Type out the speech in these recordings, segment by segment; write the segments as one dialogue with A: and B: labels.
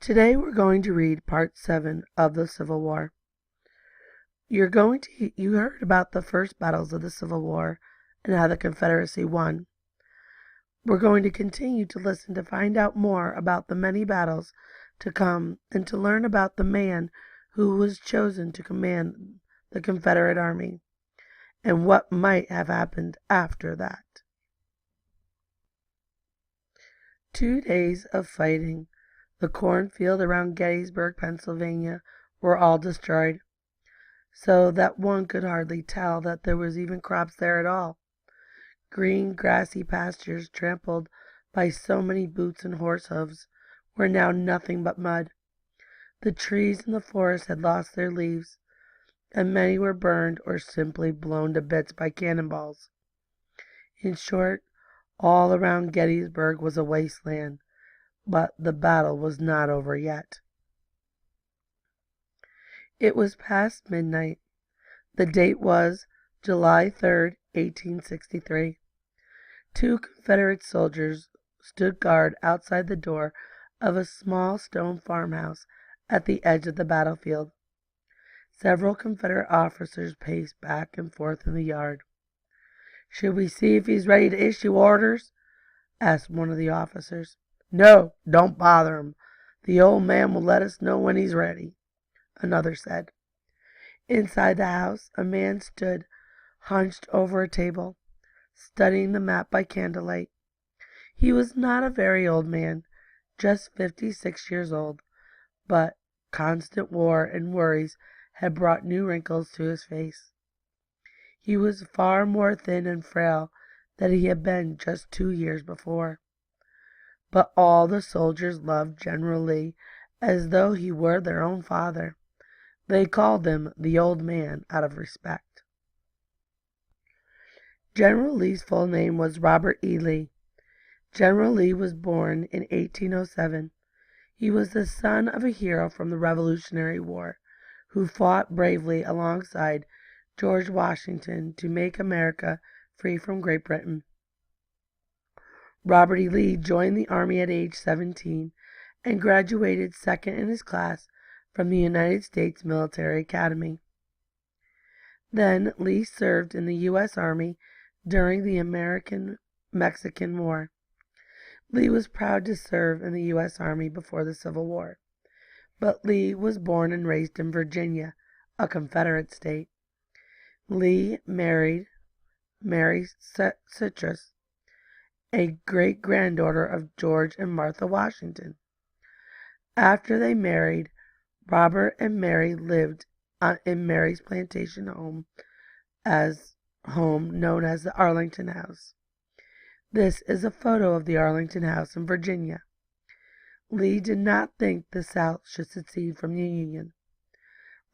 A: Today we're going to read Part 7 of the Civil War. You heard about the first battles of the Civil War and how the Confederacy won. We're going to continue to listen to find out more about the many battles to come and to learn about the man who was chosen to command the Confederate Army and what might have happened after that. 2 days of fighting. The cornfield around Gettysburg, Pennsylvania, were all destroyed, so that one could hardly tell that there was even crops there at all. Green, grassy pastures, trampled by so many boots and horse hoofs, were now nothing but mud. The trees in the forest had lost their leaves, and many were burned or simply blown to bits by cannonballs. In short, all around Gettysburg was a wasteland. But the battle was not over yet. It was past midnight. The date was July 3rd, 1863. 2 Confederate soldiers stood guard outside the door of a small stone farmhouse at the edge of the battlefield. Several Confederate officers paced back and forth in the yard. "Should we see if he's ready to issue orders?" asked one of the officers. "No, don't bother him. The old man will let us know when he's ready," another said. Inside the house, a man stood hunched over a table, studying the map by candlelight. He was not a very old man, just 56 years old, but constant war and worries had brought new wrinkles to his face. He was far more thin and frail than he had been just 2 years before. But all the soldiers loved General Lee as though he were their own father. They called him the old man out of respect. General Lee's full name was Robert E. Lee. General Lee was born in 1807. He was the son of a hero from the Revolutionary War who fought bravely alongside George Washington to make America free from Great Britain. Robert E. Lee joined the Army at age 17 and graduated second in his class from the United States Military Academy. Then Lee served in the U.S. Army during the American-Mexican War. Lee was proud to serve in the U.S. Army before the Civil War, but Lee was born and raised in Virginia, a Confederate state. Lee married Mary Citrus, a great-granddaughter of George and Martha Washington. After they married, Robert and Mary lived in Mary's plantation home known as the Arlington House. This is a photo of the Arlington House in Virginia. Lee did not think the South should secede from the Union.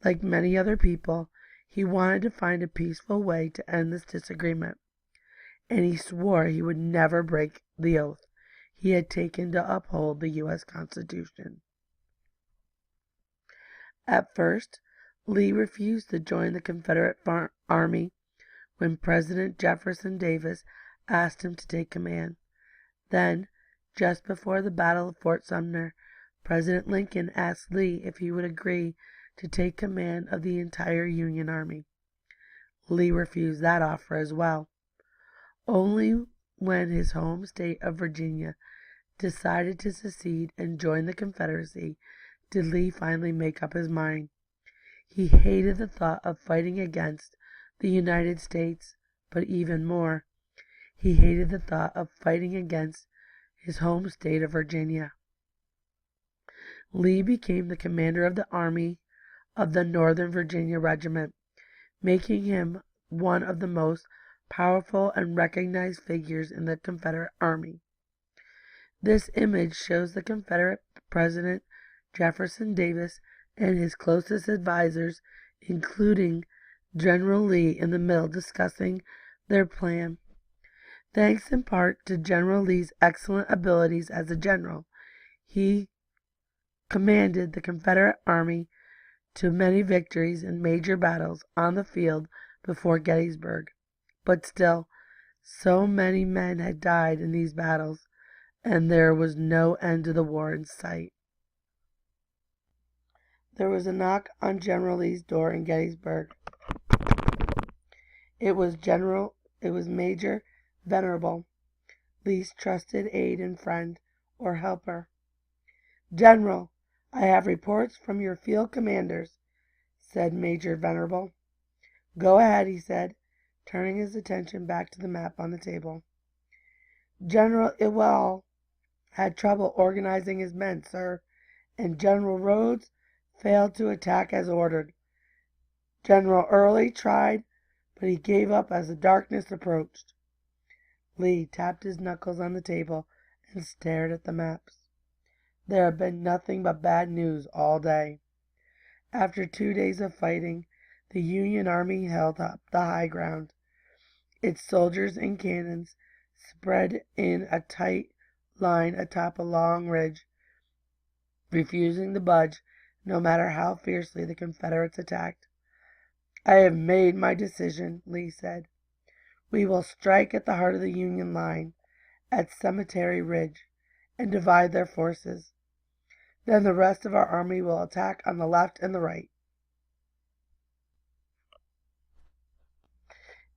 A: Like many other people, he wanted to find a peaceful way to end this disagreement, and he swore he would never break the oath he had taken to uphold the U.S. Constitution. At first, Lee refused to join the Confederate Army when President Jefferson Davis asked him to take command. Then, just before the Battle of Fort Sumter, President Lincoln asked Lee if he would agree to take command of the entire Union Army. Lee refused that offer as well. Only when his home state of Virginia decided to secede and join the Confederacy did Lee finally make up his mind. He hated the thought of fighting against the United States, but even more, he hated the thought of fighting against his home state of Virginia. Lee became the commander of the Army of the Northern Virginia Regiment, making him one of the most powerful and recognized figures in the Confederate Army. This image shows the Confederate President Jefferson Davis and his closest advisors, including General Lee, in the middle discussing their plan. Thanks in part to General Lee's excellent abilities as a general, he commanded the Confederate Army to many victories and major battles on the field before Gettysburg. But still, so many men had died in these battles, and there was no end to the war in sight. There was a knock on General Lee's door in Gettysburg. It was Major Venable, Lee's trusted aide and friend, or helper. "General, I have reports from your field commanders," said Major Venable. "Go ahead," he said, turning his attention back to the map on the table. "General Ewell had trouble organizing his men, sir, and General Rodes failed to attack as ordered. General Early tried, but he gave up as the darkness approached." Lee tapped his knuckles on the table and stared at the maps. There had been nothing but bad news all day. After 2 days of fighting, the Union army held up the high ground. Its soldiers and cannons spread in a tight line atop a long ridge, refusing to budge no matter how fiercely the Confederates attacked. "I have made my decision," Lee said. "We will strike at the heart of the Union line, at Cemetery Ridge, and divide their forces. Then the rest of our army will attack on the left and the right."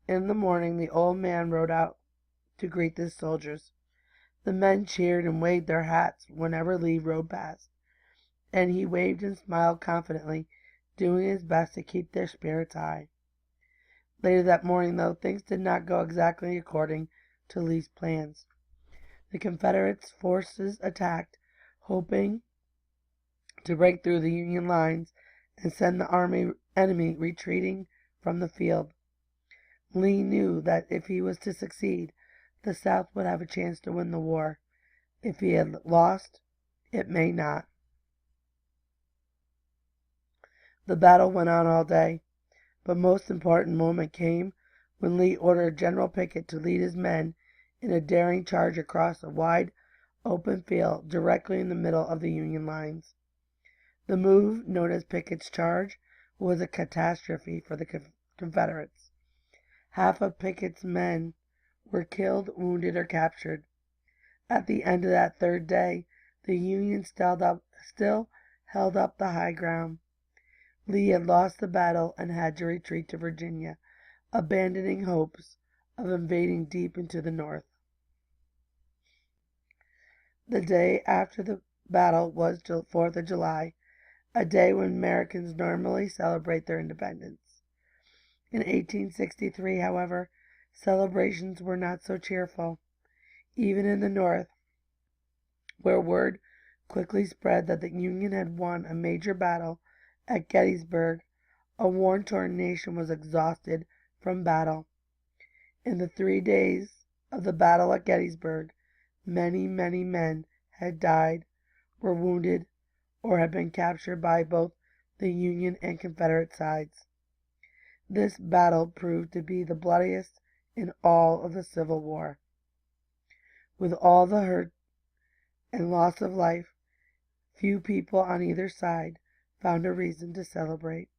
A: In the morning the old man rode out to greet the soldiers. The men cheered and waved their hats whenever Lee rode past, and he waved and smiled confidently, doing his best to keep their spirits high. Later that morning, though, things did not go exactly according to Lee's plans. The Confederate forces attacked, hoping to break through the Union lines and send the enemy retreating from the field. Lee knew that if he was to succeed, the South would have a chance to win the war. If he had lost, it may not. The battle went on all day, but most important moment came when Lee ordered General Pickett to lead his men in a daring charge across a wide open field directly in the middle of the Union lines. The move, known as Pickett's Charge, was a catastrophe for the Confederates. Half of Pickett's men were killed, wounded, or captured. At the end of that third day, the Union still held up the high ground. Lee had lost the battle and had to retreat to Virginia, abandoning hopes of invading deep into the North. The day after the battle was 4th of July, a day when Americans normally celebrate their independence. In 1863, however, celebrations were not so cheerful. Even in the North, where word quickly spread that the Union had won a major battle at Gettysburg, a war-torn nation was exhausted from battle. In the 3 days of the battle at Gettysburg, many, many men had died, were wounded, or had been captured by both the Union and Confederate sides. This battle proved to be the bloodiest in all of the Civil War. With all the hurt and loss of life, few people on either side found a reason to celebrate.